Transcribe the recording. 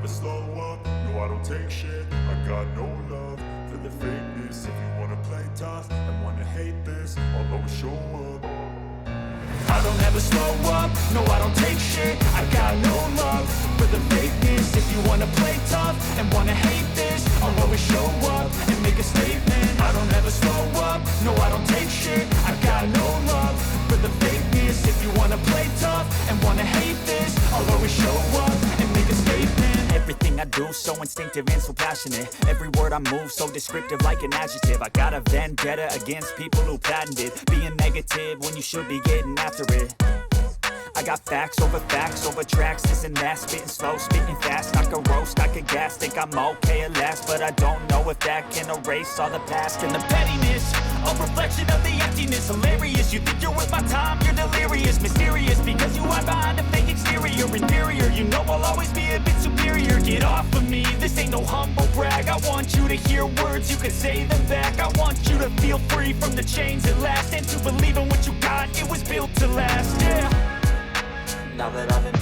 slow up, no I don't take shit. I got no love for the fakeness. If you wanna play tough and wanna hate this, I'll always show up. I don't ever slow up, no I don't take shit. I got no love for the fakeness. If you wanna play tough and wanna hate this, I'll always show up and make a statement. I don't ever slow up, no I don't take shit. I got no love for the fakeness. If you wanna play tough and wanna hate this, I'll always show up and make a statement. Everything I do so instinctive and so passionate. Every word I move so descriptive like an adjective. I got a vendetta against people who patented being negative when you should be getting after it. I got facts over tracks, this and that. Spitting slow, speaking fast, I could roast, I could gas. Think I'm okay at last, but I don't know if that can erase all the past. And the pettiness, a reflection of the emptiness. Hilarious, you think you're worth my time, you're delirious. Mysterious, because you hide behind a fake exterior. Inferior, you know I'll always be a bit superior. Get off of me, this ain't no humble brag. I want you to hear words, you can say them back. I want you to feel free from the chains at last, and to believe in